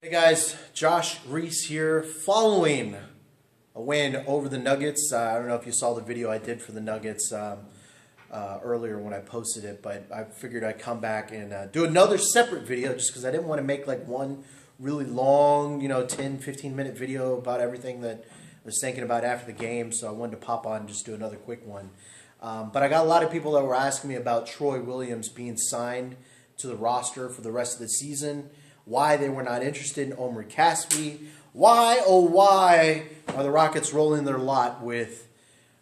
Hey guys, Josh Reese here, following a win over the Nuggets. I don't know if you saw the video I did for the Nuggets earlier when I posted it, but I figured I'd come back and do another separate video just because I didn't want to make like one really long, 10, 15-minute video about everything that I was thinking about after the game, so I wanted to pop on and just do another quick one. But I got a lot of people that were asking me about Troy Williams being signed to the roster for the rest of the season, why they were not interested in Omri Casspi, why, oh why, are the Rockets rolling their lot with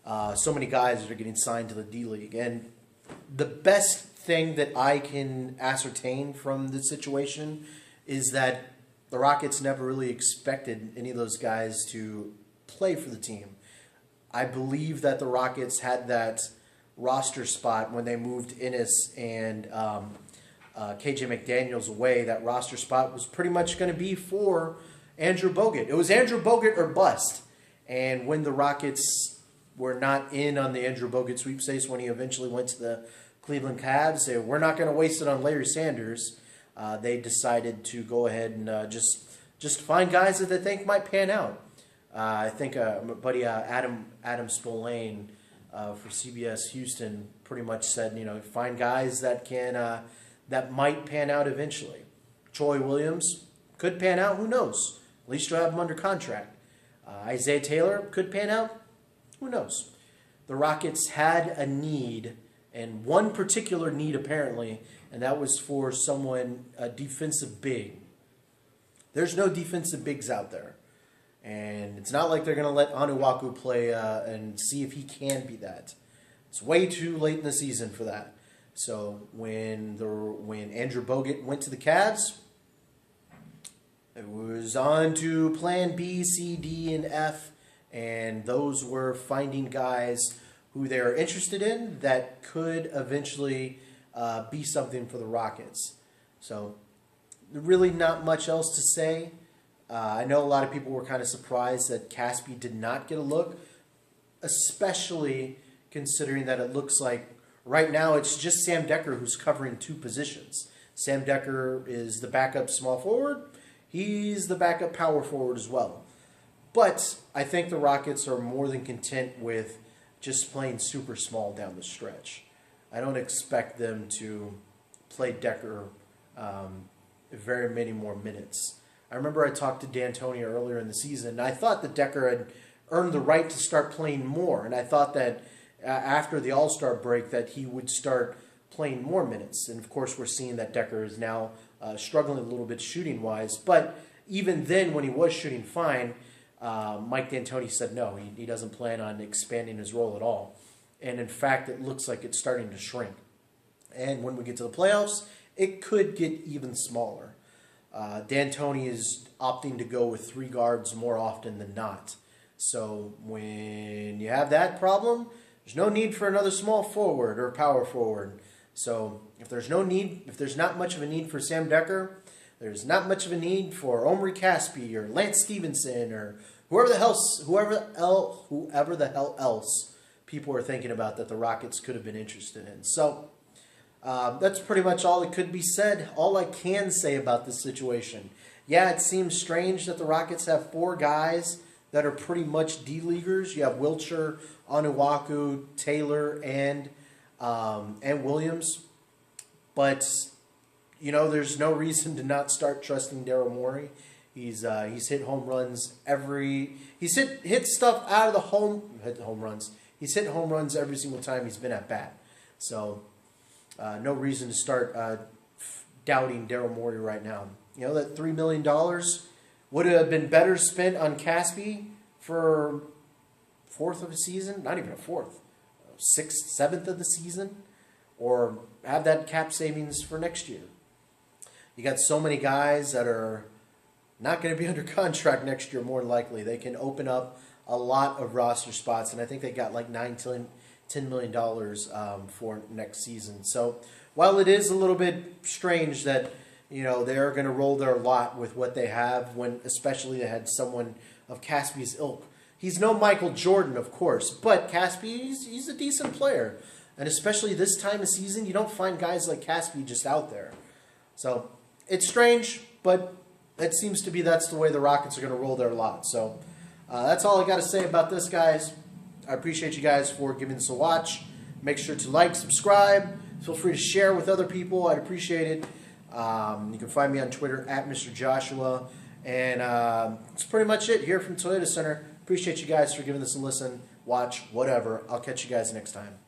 so many guys that are getting signed to the D-League. And the best thing that I can ascertain from this situation is that the Rockets never really expected any of those guys to play for the team. I believe that the Rockets had that roster spot when they moved Ennis and KJ McDaniels away. That roster spot was pretty much going to be for Andrew Bogut. It was Andrew Bogut or bust. And when the Rockets were not in on the Andrew Bogut sweepstakes, when he eventually went to the Cleveland Cavs, they we're not going to waste it on Larry Sanders. They decided to go ahead and just find guys that they think might pan out. I think my buddy Adam Spillane for CBS Houston pretty much said, find guys that can that might pan out eventually. Troy Williams could pan out. Who knows? At least you'll have him under contract. Isaiah Taylor could pan out. Who knows? The Rockets had a need, and one particular need apparently, and that was for someone, a defensive big. There's no defensive bigs out there. And it's not like they're going to let Onuaku play and see if he can be that. It's way too late in the season for that. So when Andrew Bogut went to the Cavs, it was on to plan B, C, D, and F. And those were finding guys who they were interested in that could eventually be something for the Rockets. So really not much else to say. I know a lot of people were kind of surprised that Casspi did not get a look, especially considering that it looks like right now it's just Sam Dekker who's covering two positions. Sam Dekker is the backup small forward. He's the backup power forward as well. But I think the Rockets are more than content with just playing super small down the stretch. I don't expect them to play Dekker very many more minutes. I remember I talked to D'Antoni earlier in the season, and I thought that Dekker had earned the right to start playing more. And I thought that after the All-Star break that he would start playing more minutes. And, of course, we're seeing that Dekker is now struggling a little bit shooting-wise. But even then, when he was shooting fine, Mike D'Antoni said no, he doesn't plan on expanding his role at all. And, in fact, it looks like it's starting to shrink. And when we get to the playoffs, it could get even smaller. D'Antoni is opting to go with three guards more often than not. So when you have that problem, there's no need for another small forward or power forward. So if there's not much of a need for Sam Dekker, there's not much of a need for Omri Casspi or Lance Stevenson or whoever the hell else people are thinking about that the Rockets could have been interested in. So that's pretty much all that could be said. All I can say about this situation. Yeah, it seems strange that the Rockets have four guys that are pretty much D-leaguers. You have Wilcher, Onuaku, Taylor, and Williams. But, there's no reason to not start trusting Daryl Morey. He's hit home runs he's hit stuff out of the home runs. He's hit home runs every single time he's been at bat. So no reason to start doubting Daryl Morey right now. That $3 million would have been better spent on Casspi for fourth of the season, not even a fourth, sixth, seventh of the season, or have that cap savings for next year. You got so many guys that are not going to be under contract next year, more than likely. They can open up a lot of roster spots, and I think they got like $10 million for next season. So while it is a little bit strange that they're going to roll their lot with what they have, when especially they had someone of Caspi's ilk. He's no Michael Jordan, of course, but Casspi, he's a decent player. And especially this time of season, you don't find guys like Casspi just out there. So it's strange, but it seems to be that's the way the Rockets are going to roll their lot. So that's all I got to say about this, guys. I appreciate you guys for giving this a watch. Make sure to like, subscribe. Feel free to share with other people. I'd appreciate it. You can find me on Twitter at Mr. Joshua. And that's pretty much it here from Toyota Center. Appreciate you guys for giving this a listen, watch, whatever. I'll catch you guys next time.